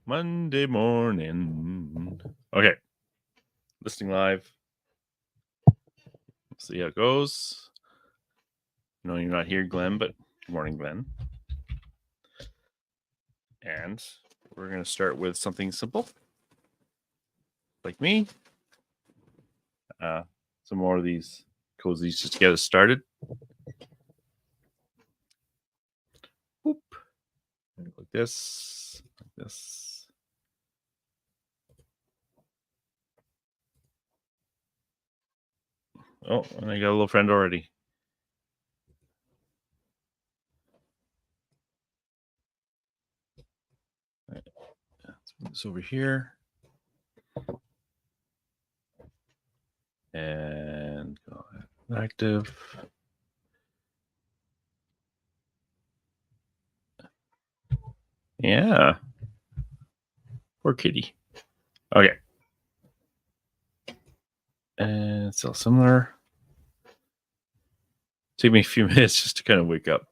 Monday morning. Okay. Listening live. See how it goes. No, you're not here, Glenn, but good morning, Glenn. And we're going to start with something simple, like me. Some more of these cozies just to get us started. Boop. Like this, like this. Oh, and I got a little friend already. All right. Let's move this over here. And go ahead. Active. Yeah. Poor kitty. Okay. And still similar. Take me a few minutes just to kind of wake up.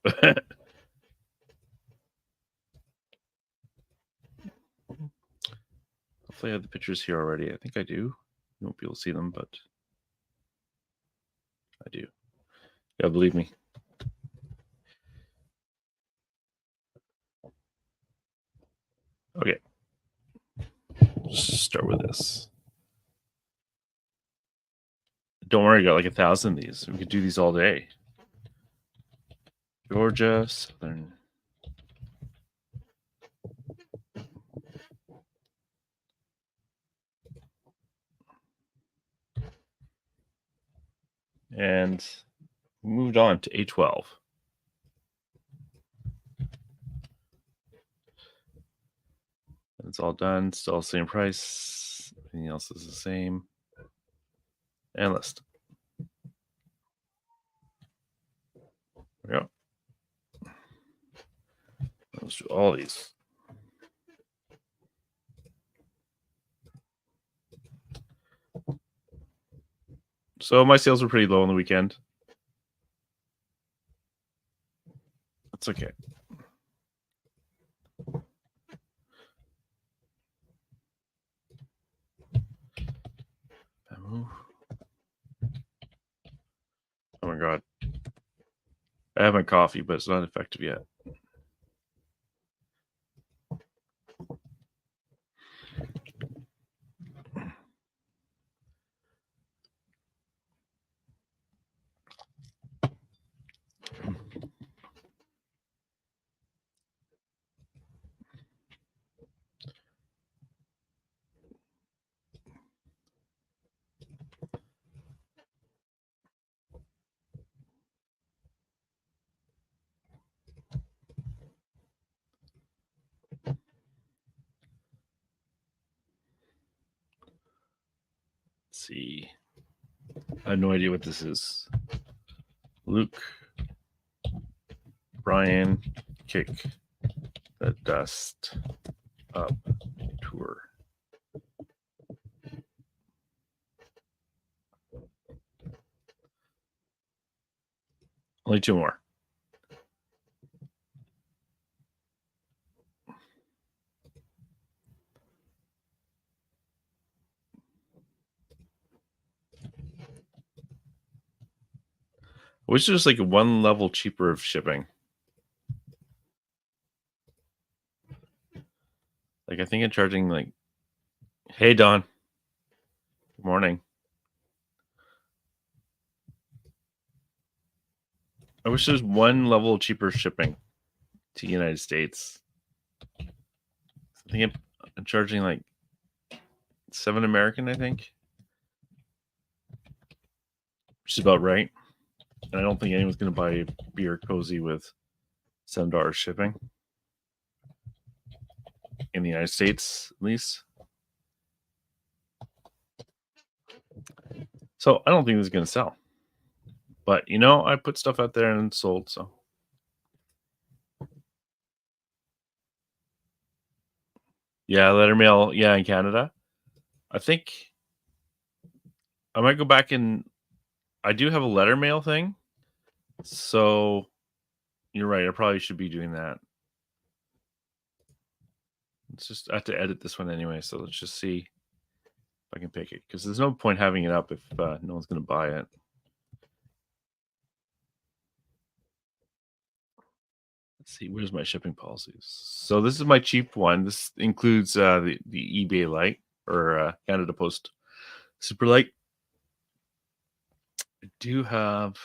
Hopefully I have the pictures here already. I think I do. You won't be able to see them, but I do. Yeah, believe me. Okay. Just start with this. Don't worry, I got like 1,000 of these. We could do these all day. Georgia, Southern. And moved on to A12. It's all done. Still the same price. Everything else is the same. And list. There we go. Let's do all these. So my sales were pretty low on the weekend. That's okay. Oh my god. I have my coffee, but it's not effective yet. See. I have no idea what this is. Luke, Brian, kick the dust up tour. Only two more. I wish there was like one level cheaper of shipping. Like I think I'm charging like, hey Don, good morning. I wish there was one level cheaper shipping to the United States. I think I'm charging like $7 American, I think, which is about right. And I don't think anyone's going to buy a beer cozy with $7 shipping in the United States, at least. So I don't think this is going to sell. But you know, I put stuff out there and it's sold. So yeah, letter mail. Yeah, in Canada, I think I might go back and I do have a letter mail thing. So you're right. I probably should be doing that. Let's just I have to edit this one anyway, so let's just see if I can pick it, because there's no point having it up if no one's going to buy it. Let's see, where's my shipping policies? So this is my cheap one. This includes the eBay Lite, or Canada Post Super Lite. I do have.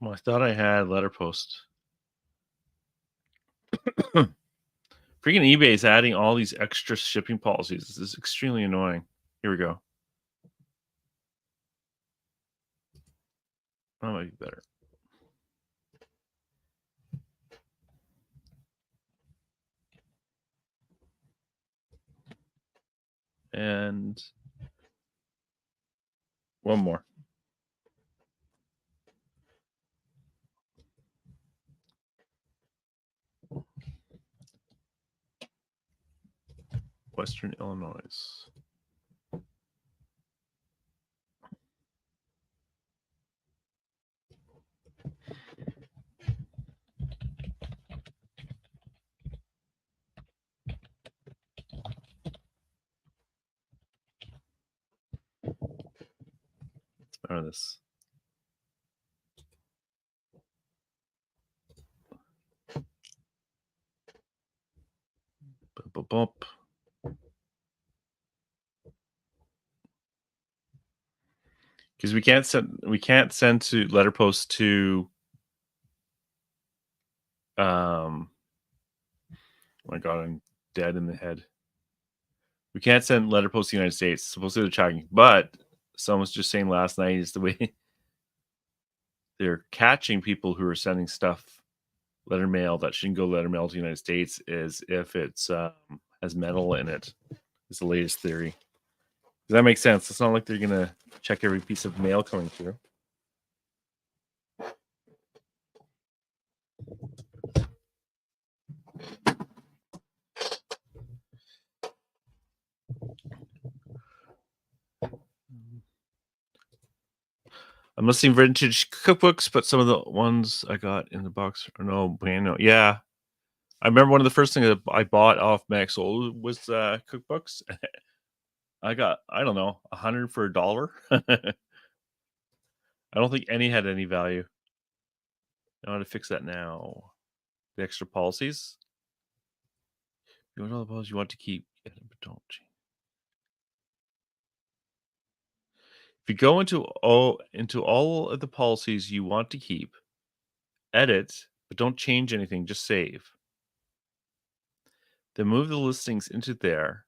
Well, I thought I had Letterpost. Freaking eBay is adding all these extra shipping policies. This is extremely annoying. Here we go. That might be better. And one more. Western Illinois. Let's better this. Bump, bump. Because we can't send to Letterpost to oh my god, I'm dead in the head. We can't send Letterpost to the United States. Supposedly they're tracking, but someone was just saying last night is the way they're catching people who are sending stuff letter mail that shouldn't go letter mail to the United States is if it's has metal in it. Is the latest theory. Does that make sense? It's not like they're gonna check every piece of mail coming through. I'm listing vintage cookbooks, but some of the ones I got in the box are no bueno. Yeah, I remember one of the first things that I bought off Maxol was cookbooks. I got, I don't know, 100 for $1. I don't think any had any value. I want to fix that now. The extra policies. You want all the policies you want to keep, but don't change. If you go into all of the policies you want to keep, edit, but don't change anything, just save. Then move the listings into there.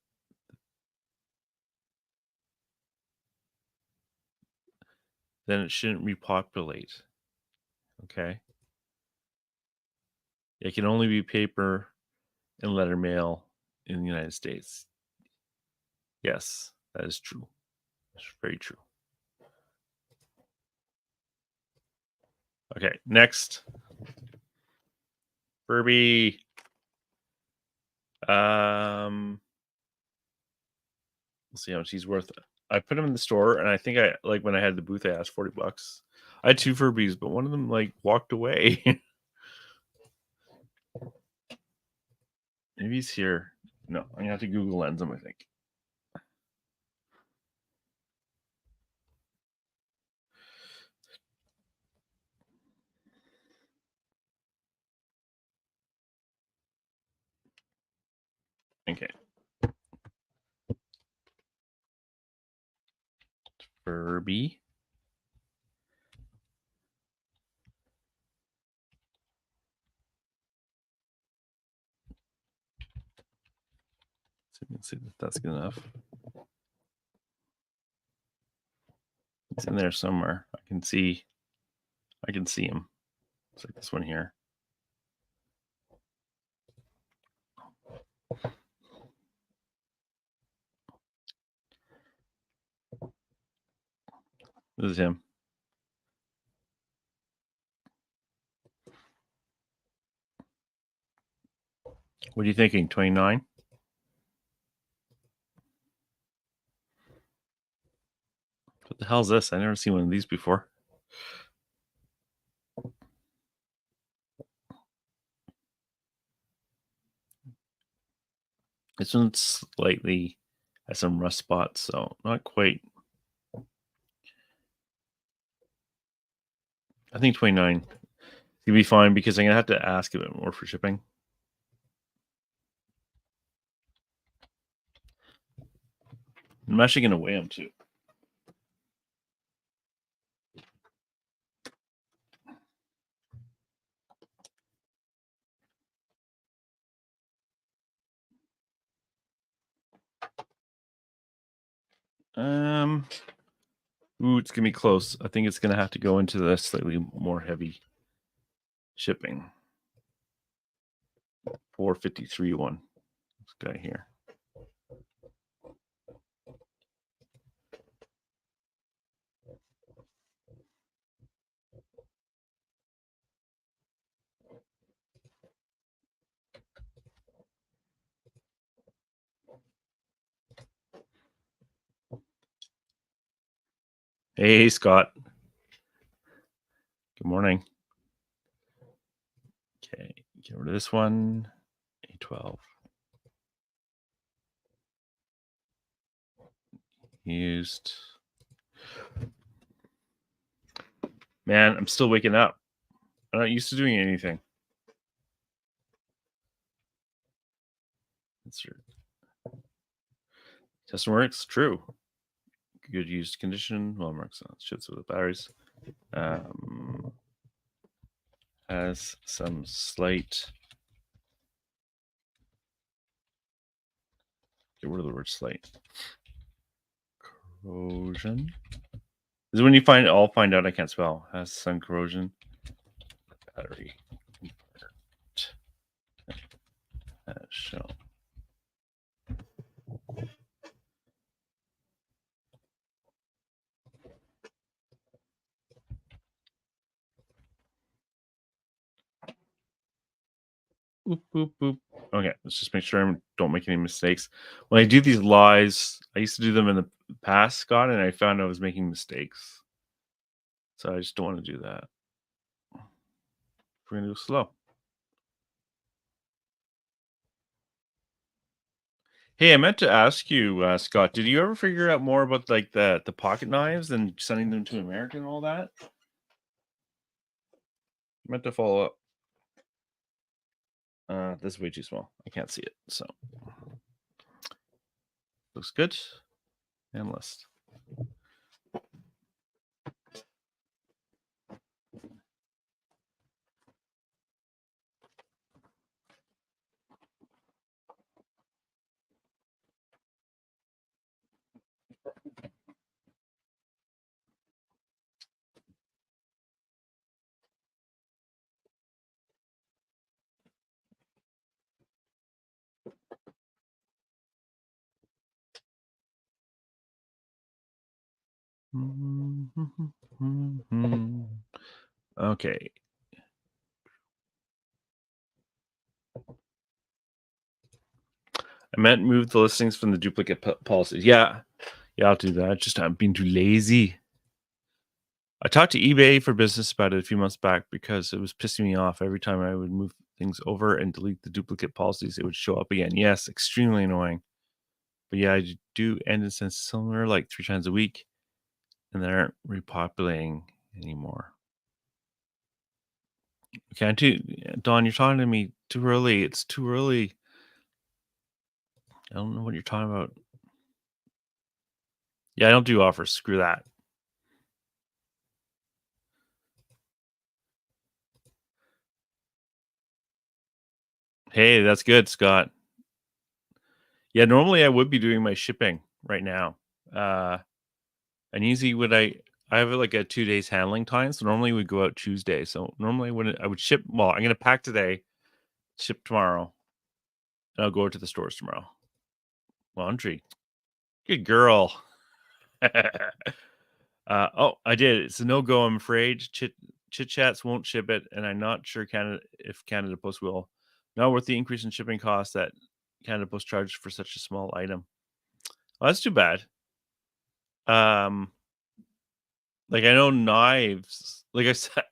Then it shouldn't repopulate. Okay. It can only be paper and letter mail in the United States. Yes, that is true. That's very true. Okay, next. Furby. We'll see how much he's worth. I put him in the store, and I think I like when I had the booth, I asked $40. I had 2 Furbies, but one of them like walked away. Maybe he's here. No, I'm gonna have to Google Lens him, I think. Okay. Furby. So let's see if that's good enough. It's in there somewhere. I can see him. It's like this one here. This is him. What are you thinking? 29? What the hell is this? I never seen one of these before. This one slightly has some rust spots, so not quite. I think 29 gonna be fine because I'm gonna have to ask a bit more for shipping. I'm actually gonna weigh them too. Ooh, it's gonna be close. I think it's gonna have to go into the slightly more heavy shipping. 453 one. This guy here. Hey, Scott. Good morning. Okay, get rid of this one. A12. Used. Man, I'm still waking up. I'm not used to doing anything. That's true. Testing works. True. Good used condition. Well, marks on shits with the batteries. Has some slight. Get rid of the word slight. Corrosion. This is when you I'll find out I can't spell. Has some corrosion. Battery. As shown. Boop, boop, boop. Okay, let's just make sure I don't make any mistakes. When I do these lies, I used to do them in the past, Scott, and I found I was making mistakes. So I just don't want to do that. We're going to go slow. Hey, I meant to ask you, Scott, did you ever figure out more about like the pocket knives and sending them to America and all that? I meant to follow up. This is way too small. I can't see it. So looks good. And list. Okay. I meant move the listings from the duplicate policies. Yeah, I'll do that. Just I'm being too lazy. I talked to eBay for Business about it a few months back because it was pissing me off. Every time I would move things over and delete the duplicate policies, it would show up again. Yes, extremely annoying. But yeah, I do end in sense similar like 3 times a week, and they aren't repopulating anymore. Can't do, Don, you're talking to me too early. It's too early. I don't know what you're talking about. Yeah, I don't do offers. Screw that. Hey, that's good, Scott. Yeah, normally I would be doing my shipping right now. And usually I have like a 2 days handling time, so normally we go out Tuesday. So normally when I would ship, well, I'm gonna pack today, ship tomorrow, and I'll go to the stores tomorrow. Laundry. Good girl. Oh, I did. It's a no-go, I'm afraid. Chit Chats won't ship it, and I'm not sure if Canada Post will. Not worth the increase in shipping costs that Canada Post charged for such a small item. Well, that's too bad. Like I know knives. Like I said,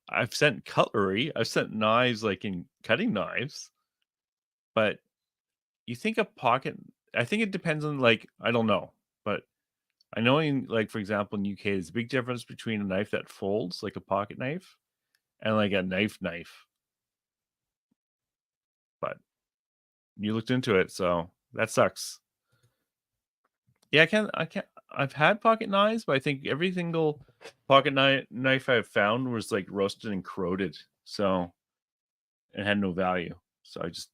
I've sent cutlery. I've sent knives, like in cutting knives, but you think a pocket, I think it depends on, like, I don't know, but I know in, like, for example, in UK, there's a big difference between a knife that folds like a pocket knife and like a knife. But you looked into it, so that sucks. Yeah, I can't I've had pocket knives, but I think every single pocket knife I've found was like roasted and corroded. So it had no value. So I just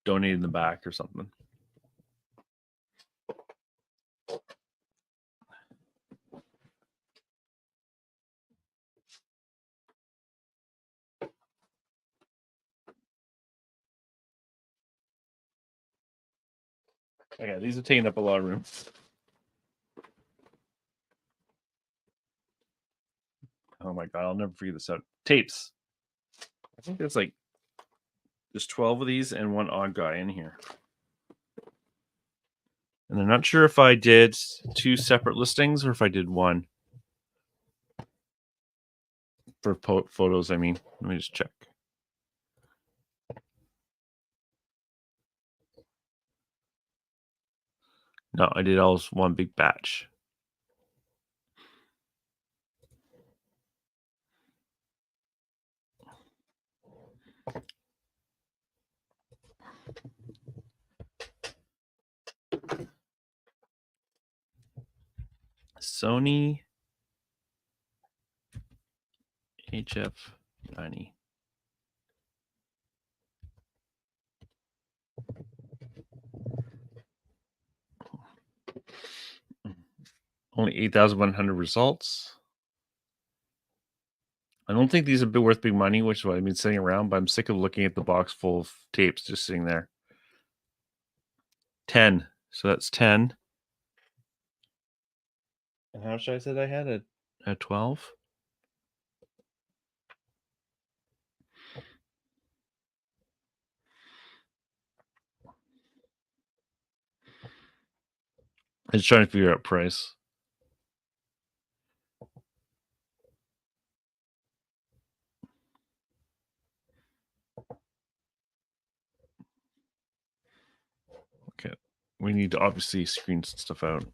donated them back or something. Okay, these are taking up a lot of room. Oh my god, I'll never figure this out. Tapes. I think there's 12 of these and one odd guy in here. And I'm not sure if I did 2 separate listings or if I did one. For photos, I mean. Let me just check. No, I did all one big batch. Sony HF90. Only 8,100 results. I don't think these have been worth big money, which is why I've been sitting around, but I'm sick of looking at the box full of tapes just sitting there. 10. So that's 10. And how much I said I had a 12? I'm just trying to figure out price. Okay. We need to obviously screen stuff out.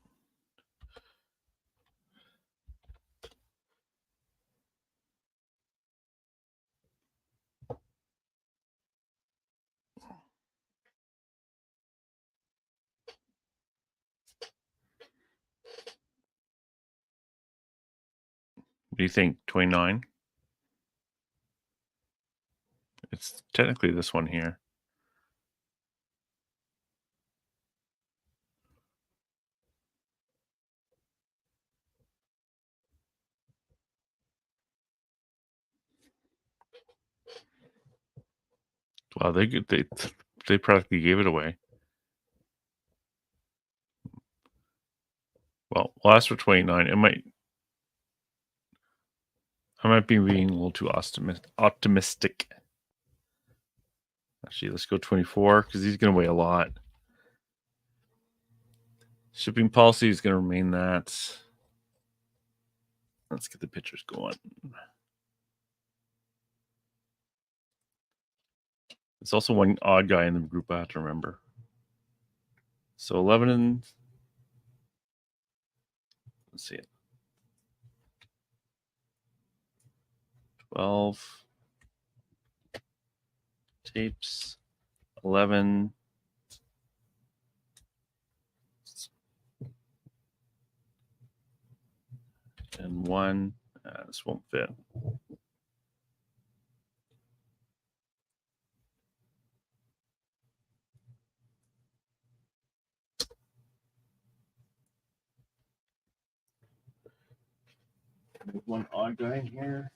What do you think? 29? It's technically this one here. Wow, they practically gave it away. Well, we'll ask for 29. I might be being a little too optimistic. Actually, let's go 24 because he's going to weigh a lot. Shipping policy is going to remain that. Let's get the pictures going. There's also one odd guy in the group I have to remember. So 11 and let's see it. 12 tapes, 11 and 1. This won't fit. One odd guy in here.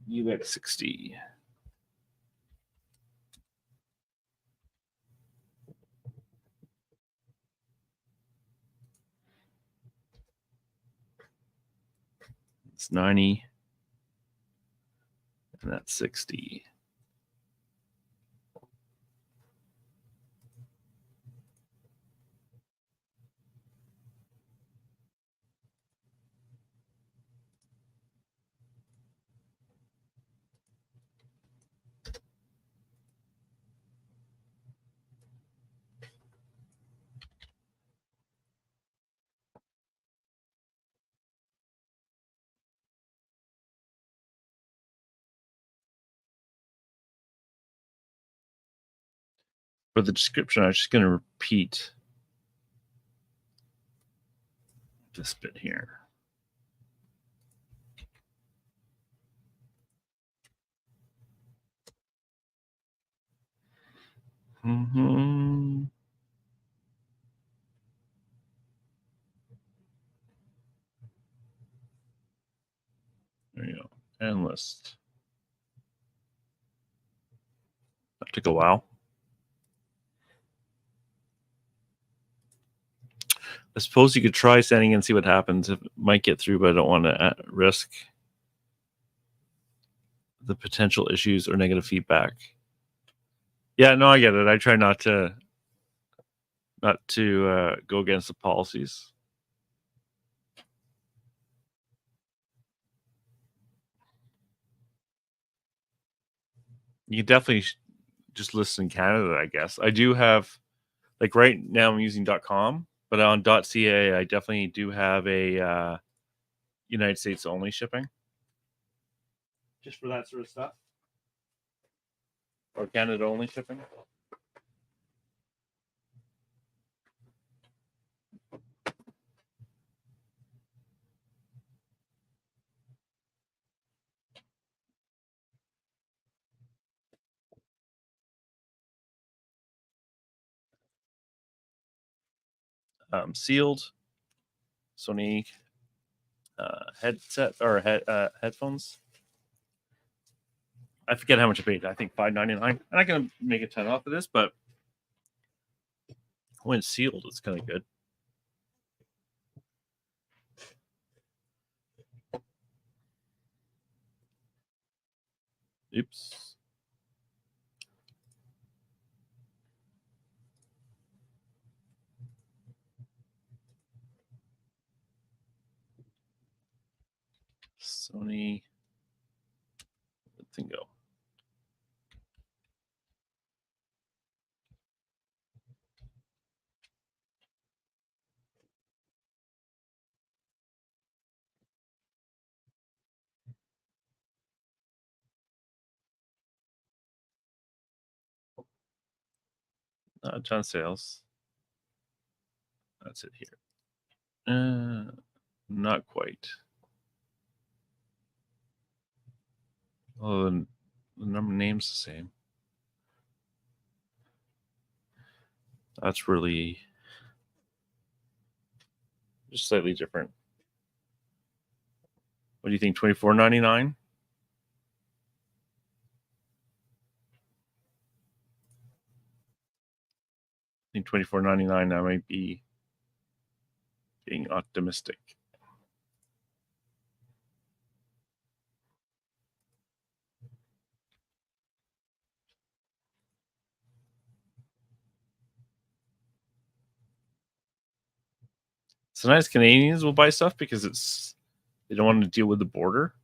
UX 60. It's 90. And that's 60. For the description, I'm just going to repeat this bit here. Mm-hmm. There you go. And list. That took a while. I suppose you could try sending and see what happens. It might get through, but I don't want to risk the potential issues or negative feedback. Yeah, no, I get it. I try not to go against the policies. You can definitely just list in Canada, I guess. I do have, like right now I'm using .com, but on .ca I definitely do have a United States only shipping. Just for that sort of stuff. Or Canada only shipping. Sealed Sony headset or headphones. I forget how much I paid. I think $5.99, and I can make a 10 off of this, but when it's sealed, it's kind of good. Oops. Sony. Where'd thing go? Not on sales. That's it here. Not quite. Oh, the number name's the same. That's really just slightly different. What do you think? $24.99? I think $24.99. I might be being optimistic. Sometimes Canadians will buy stuff because they don't want to deal with the border.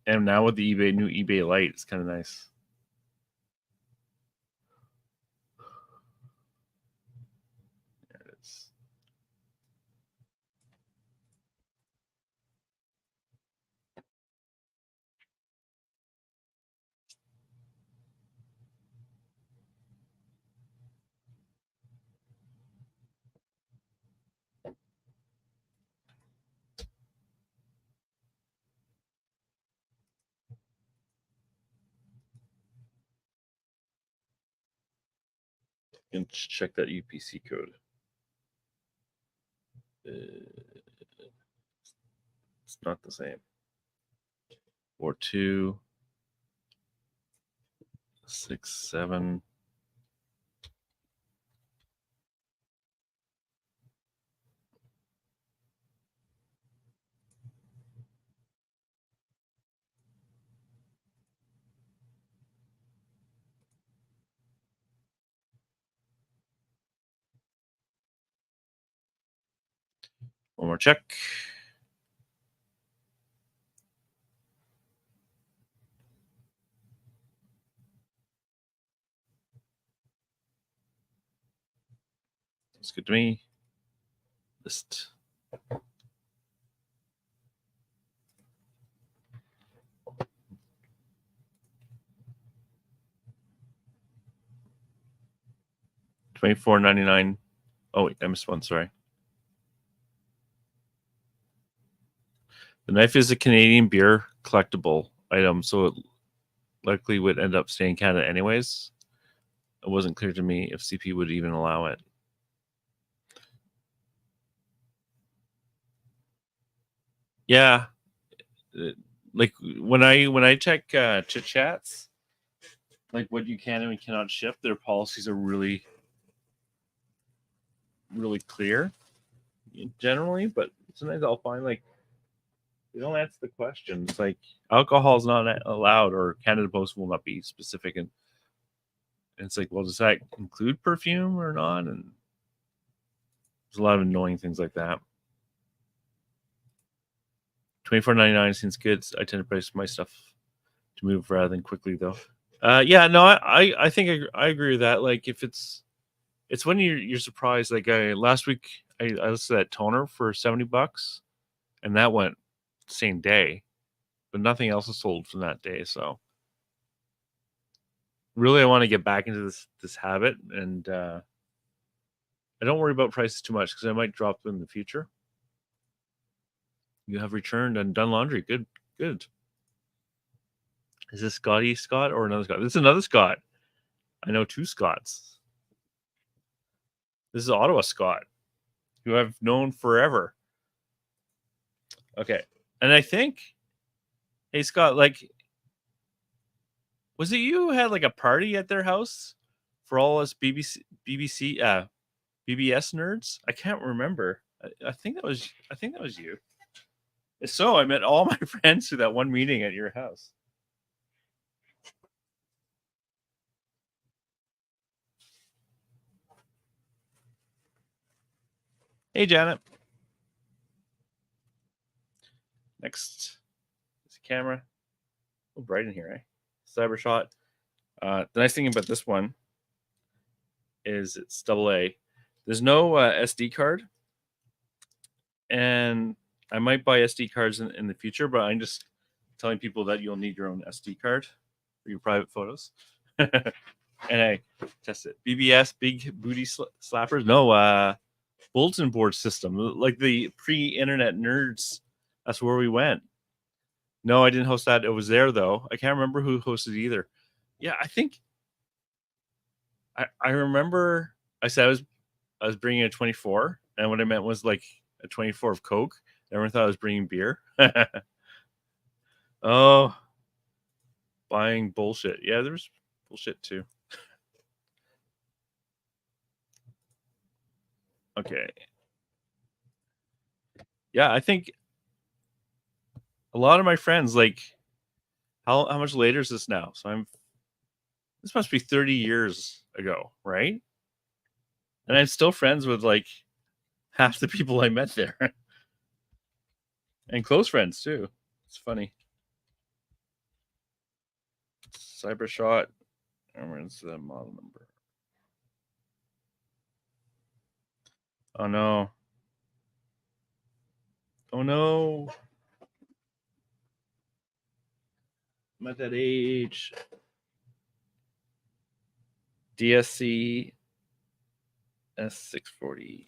And now with the new eBay Lite, it's kind of nice. There it is. You can check that UPC code. It's not the same. 4267. One more check. Looks good to me. List. $24.99. Oh wait, I missed one. Sorry. The knife is a Canadian beer collectible item, so it likely would end up staying in Canada anyways. It wasn't clear to me if CP would even allow it. Yeah, like when I check Chit Chats, like what you can and cannot ship, their policies are really clear generally, but sometimes I'll find like they don't answer the questions. Like alcohol is not allowed, or Canada Post will not be specific, and it's like, well, does that include perfume or not? And there's a lot of annoying things like that. $24.99 seems good. I tend to price my stuff to move rather than quickly, though. Yeah, no, I think I agree with that. Like if it's when you're surprised. Like last week I listed that toner for $70, and that went same day, but nothing else is sold from that day. So really, I want to get back into this habit, and I don't worry about prices too much because I might drop them in the future. You have returned and done laundry. Good. Is this Scott or another Scott? This is another Scott. I know two Scots. This is Ottawa Scott, who I've known forever. Okay. And I think, hey, Scott, like, was it you who had like a party at their house for all us BBS nerds? I can't remember. I think that was you. If so, I met all my friends through that one meeting at your house. Hey, Janet. Next is a camera. Oh, bright in here, eh? Cybershot. The nice thing about this one is it's AA. There's no SD card, and I might buy SD cards in the future, but I'm just telling people that you'll need your own SD card for your private photos. And I test it. BBS, big booty slappers. No, bulletin board system, like the pre-internet nerds. That's where we went. No, I didn't host that. It was there though. I can't remember who hosted either. Yeah, I think I remember I said I was bringing a 24, and what I meant was like a 24 of Coke. Everyone thought I was bringing beer. Oh, buying bullshit. Yeah, there's bullshit too. Okay. Yeah, I think a lot of my friends, like, how much later is this now? So this must be 30 years ago, right? And I'm still friends with like half the people I met there. And close friends too. It's funny. Cybershot. Where's the model number? Oh no. Oh no. I'm at that age. DSC S640.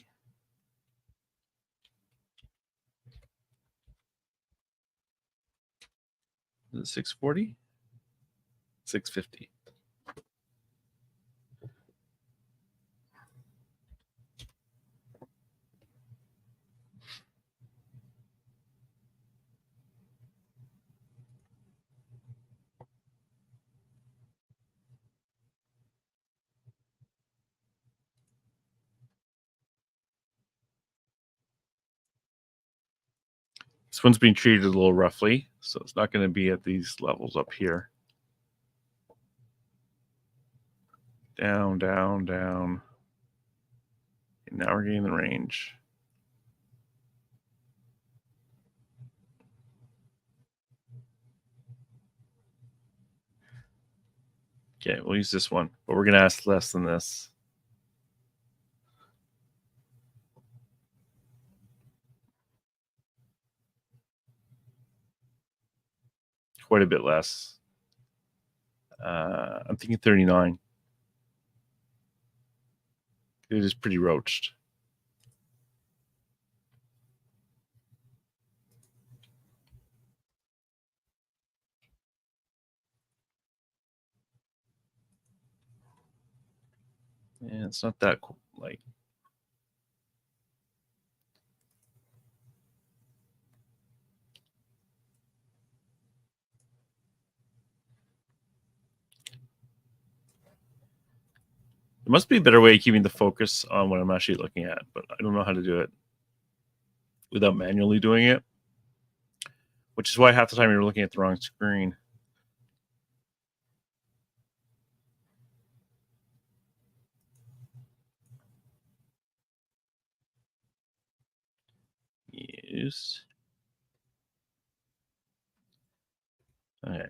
Is it 640? 650. This one's being treated a little roughly, so it's not going to be at these levels up here. Down, down, down. And now we're getting the range. Okay, we'll use this one, but we're going to ask less than this. Quite a bit less. I'm thinking 39. It is pretty roached. Yeah, it's not that cool. Like, there must be a better way of keeping the focus on what I'm actually looking at, but I don't know how to do it without manually doing it, which is why half the time you're looking at the wrong screen. Use. Okay.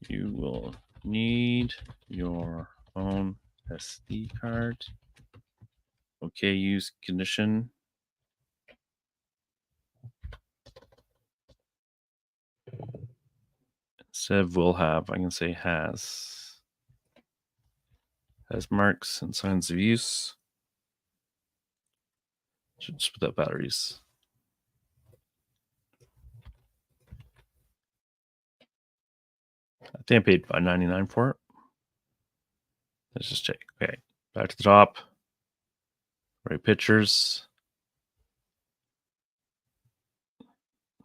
You will need your own SD card. Okay, use condition. Instead of will have, I can say has. Has marks and signs of use. Should just put that batteries. I think I paid $5.99 for it. Let's just check. Okay, back to the top. Right pictures.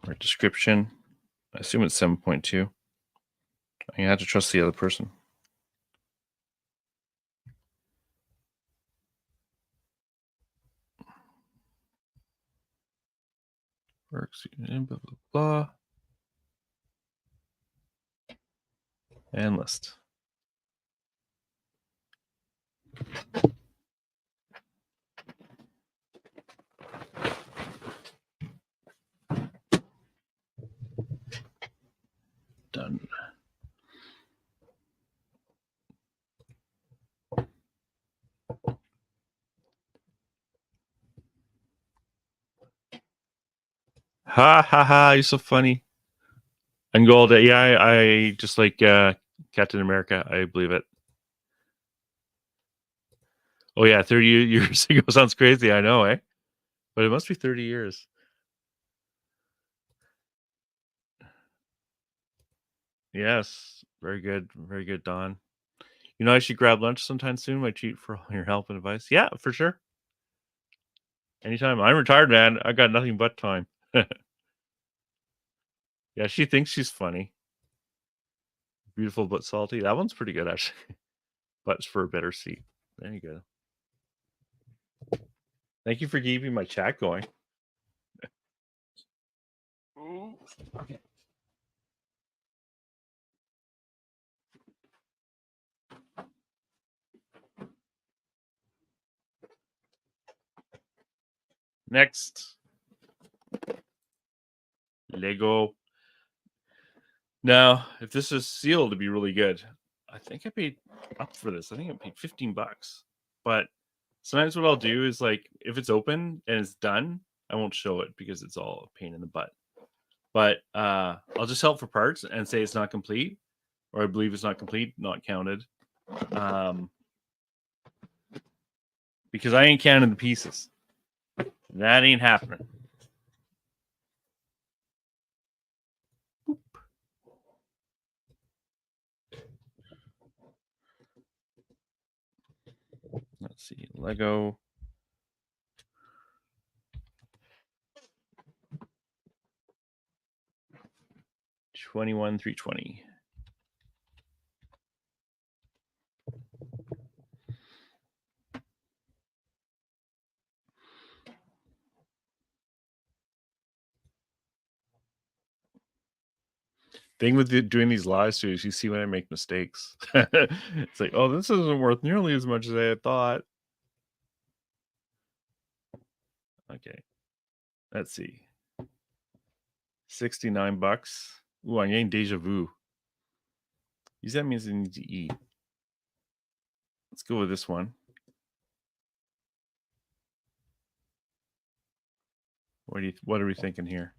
Right description. I assume it's 7.2. You have to trust the other person. Works, blah, blah, blah. And list. Done. Ha ha ha! You're so funny. And gold, yeah, I just like Captain America. I believe it. Oh yeah, 30 years ago sounds crazy. I know, eh? But it must be 30 years. Yes, very good, Don. You know, I should grab lunch sometime soon. My treat for all your help and advice. Yeah, for sure. Anytime. I'm retired, man. I got nothing but time. Yeah, she thinks she's funny. Beautiful but salty. That one's pretty good, actually. But it's for a better seat. There you go. Thank you for keeping my chat going. Okay. Next. Lego. Now, if this is sealed to be really good, I think I paid up for this. I think I paid $15. But sometimes what I'll do is like if it's open and it's done, I won't show it because it's all a pain in the butt. But I'll just help for parts and say it's not complete, or I believe it's not complete, not counted. Because I ain't counting the pieces. That ain't happening. Boop. Let's see, Lego. $21,320. Thing with doing these live streams, you see when I make mistakes. It's like, oh, this isn't worth nearly as much as I had thought. Okay, let's see. $69. Ooh, I'm getting deja vu. Use that means I need to eat. Let's go with this one. What are we thinking here?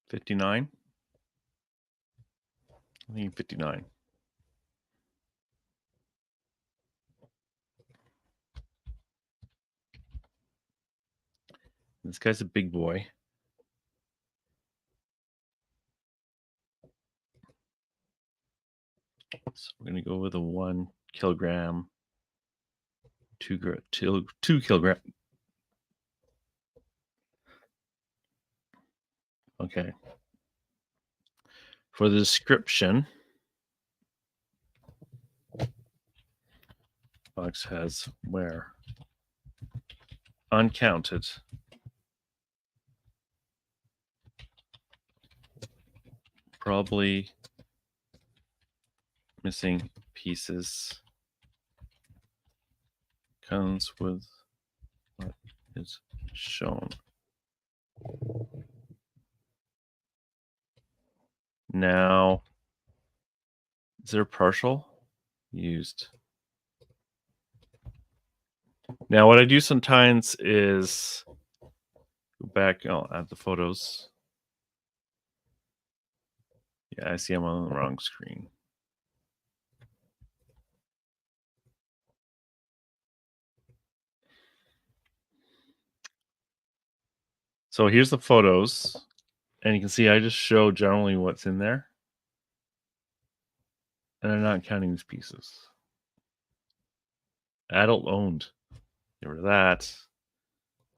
59. 1959. This guy's a big boy. So we're going to go with a 1 kilogram, 2 kilogram. Okay. For the description, box has where uncounted probably missing pieces comes with what is shown. Now, is there partial used? Now, what I do sometimes is go back. I'll add the photos. Yeah, I see I'm on the wrong screen. So here's the photos, and you can see I just show generally what's in there, and I'm not counting these pieces. Adult owned. Get rid of that.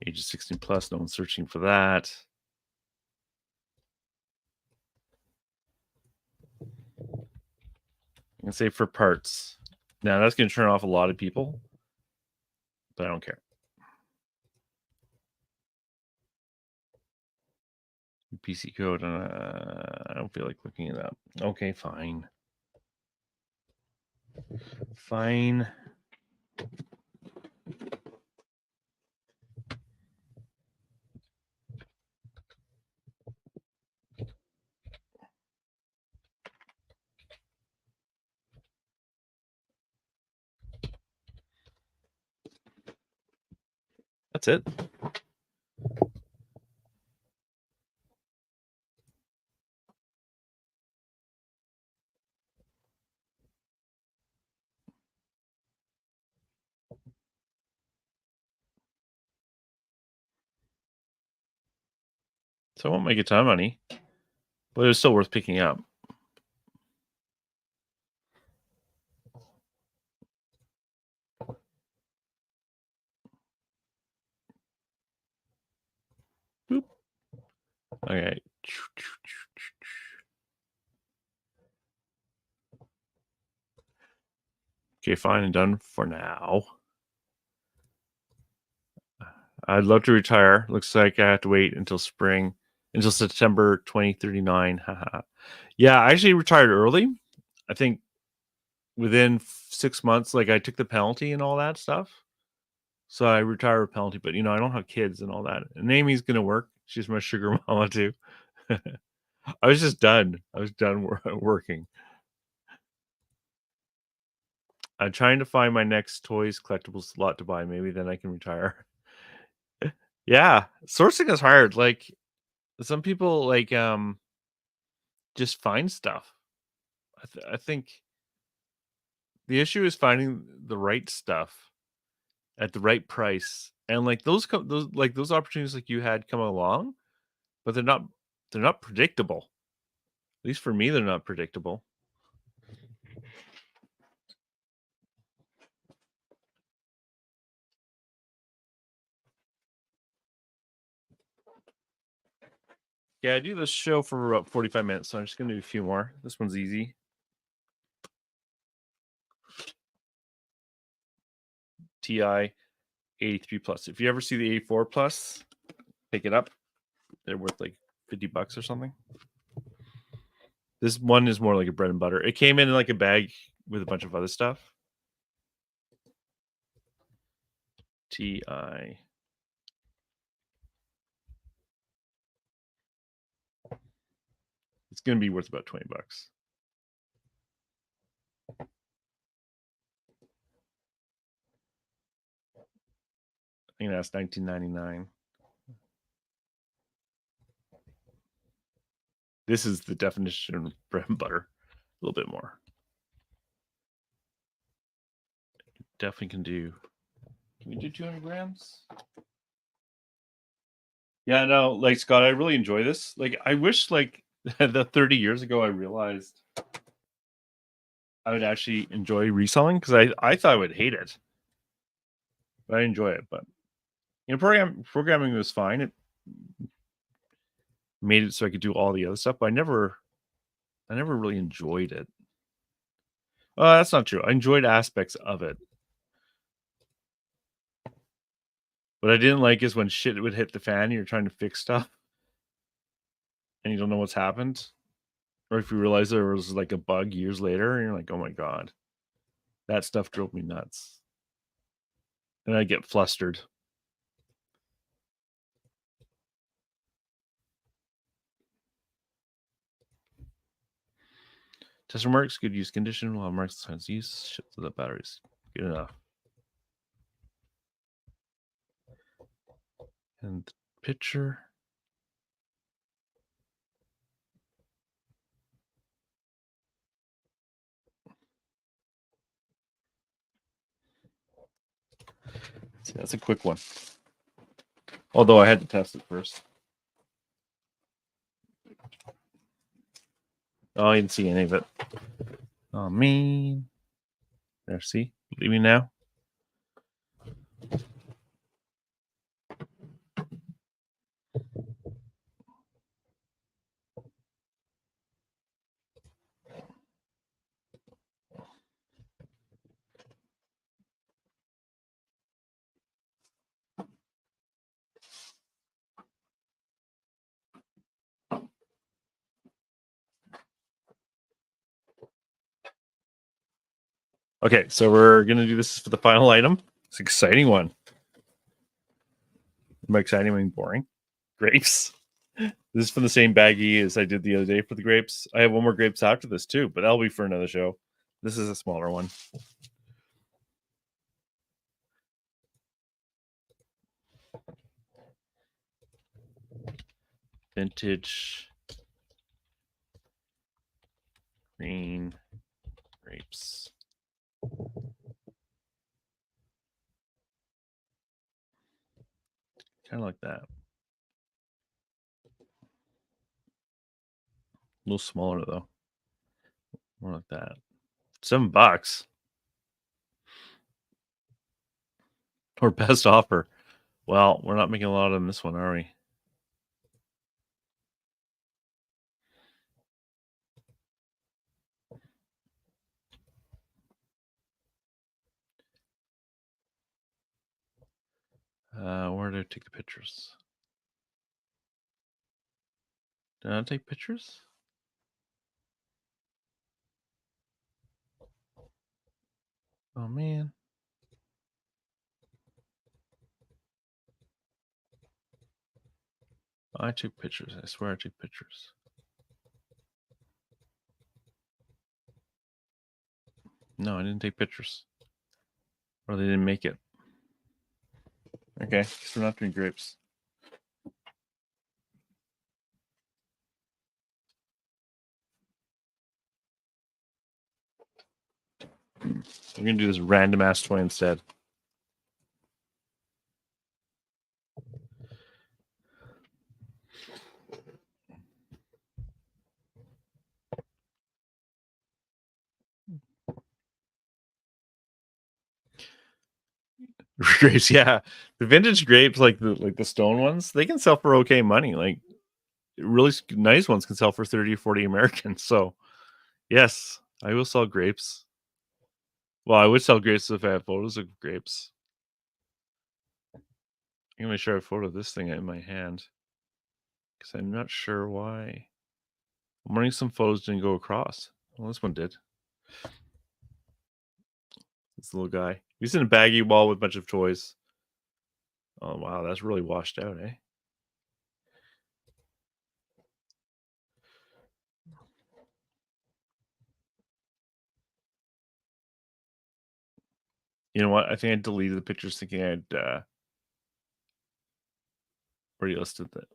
Age of 16 plus, no one's searching for that. I can say for parts. Now that's going to turn off a lot of people, but I don't care. PC code, I don't feel like looking it up. Okay, fine. Fine. That's it. So I won't make a ton of money, but it was still worth picking up. Boop. Okay. Okay, fine and done for now. I'd love to retire. Looks like I have to wait until spring, until September 2039. Yeah, I actually retired early. I think within 6 months, like I took the penalty and all that stuff. So I retired with penalty, but I don't have kids and all that. And Amy's gonna work. She's my sugar mama too. I was just done. I was done working. I'm trying to find my next toys collectibles slot to buy. Maybe then I can retire. Yeah, sourcing is hard. Like some people just find stuff. I think the issue is finding the right stuff at the right price, and like those opportunities like you had come along, but they're not predictable. At least for me, they're not predictable. Yeah, I do this show for about 45 minutes, so I'm just gonna do a few more. This one's easy. TI 83 plus. If you ever see the 84 plus, pick it up. They're worth like $50 or something. This one is more like a bread and butter. It came in like a bag with a bunch of other stuff. TI. It's going to be worth about $20. I think that's $19.99. This is the definition of bread and butter. little bit more. Definitely can do. Can we do 200 grams? Yeah, no, like Scott, I really enjoy this. Like, I wish like the 30 years ago I realized I would actually enjoy reselling because I thought I would hate it, but I enjoy it. But programming was fine. It made it so I could do all the other stuff, but I never really enjoyed it. That's not true. I enjoyed aspects of it. What I didn't like is when shit would hit the fan and you're trying to fix stuff and you don't know what's happened. Or if you realize there was like a bug years later and you're like, oh my God, that stuff drove me nuts. And I get flustered. Tester marks, good use condition, while marks signs use, shit to the batteries. Good enough. And the picture. See, that's a quick one. Although I had to test it first. Oh, I didn't see any of it. Oh, man. There, see? Believe me now? Okay, so we're going to do this for the final item. It's an exciting one. By exciting, I mean boring. Grapes. This is from the same baggie as I did the other day for the grapes. I have one more grapes after this too, but that'll be for another show. This is a smaller one. Vintage green grapes. Kind of like that. A little smaller though. More like that. $7. Or best offer. Well, we're not making a lot on this one, are we? Where did I take the pictures? Did I take pictures? Oh man. I took pictures. I swear I took pictures. No, I didn't take pictures. Or they didn't make it. Okay, because we're not doing grapes. We're gonna do this random ass toy instead. Grapes, yeah. The vintage grapes, like the stone ones, they can sell for okay money. Like really nice ones can sell for 30 or 40 Americans. So yes, I will sell grapes. Well, I would sell grapes if I had photos of grapes. I'm gonna make sure I have a photo of this thing in my hand. Because I'm not sure why. I'm running some photos didn't go across. Well, this one did. This little guy. He's in a baggy wall with a bunch of toys. Oh wow, that's really washed out, eh? You know what? I think I deleted the pictures thinking I'd already listed that.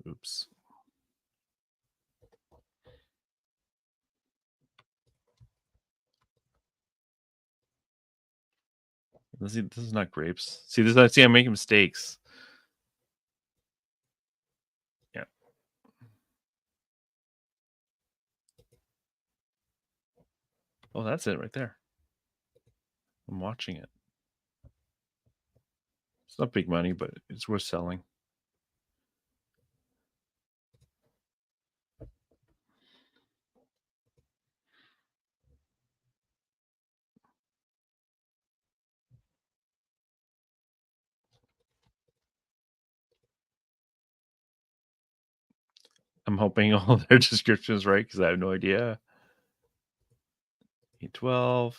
Oops. This is not grapes. See, I'm making mistakes. Yeah. Oh, that's it right there. I'm watching it. It's not big money, but it's worth selling. I'm hoping all their descriptions right because I have no idea. 812.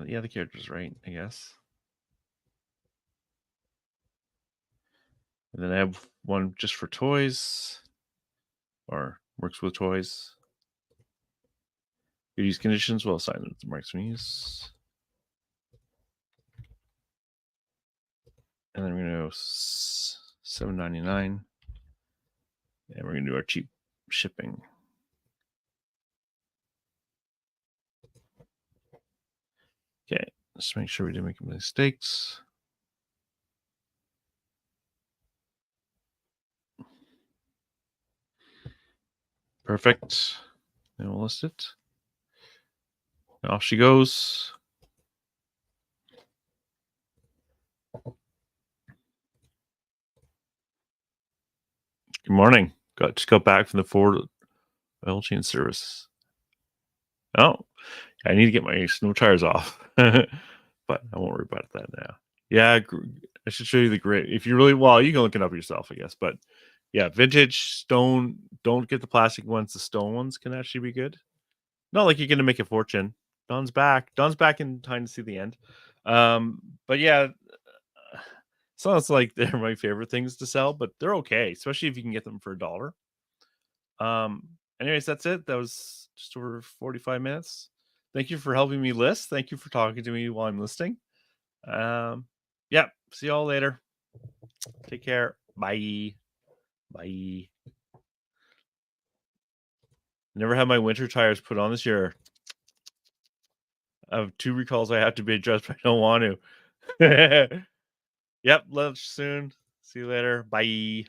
Yeah, the character's right, I guess. And then I have one just for toys, or works with toys. Good use conditions, well assigned with the marks we use. And then we're gonna go $7.99. And we're gonna do our cheap shipping. Okay, let's make sure we didn't make any mistakes. Perfect. And we'll list it. And off she goes. Good morning. Just got back from the Ford oil change service. Oh, I need to get my snow tires off, but I won't worry about that now. Yeah, I should show you the gray. If you really, well, you can look it up yourself, I guess. But yeah, vintage stone. Don't get the plastic ones. The stone ones can actually be good. Not like you're gonna make a fortune. Don's back. Don's back in time to see the end. But yeah, sounds like they're my favorite things to sell, but they're okay, especially if you can get them for $1. Anyways, that's it. That was just over 45 minutes. Thank you for helping me list. Thank you for talking to me while I'm listing. Yeah, see y'all later. Take care. Bye. Bye. Never had my winter tires put on this year. I have 2 recalls I have to be addressed, but I don't want to. Yep, lunch soon. See you later. Bye.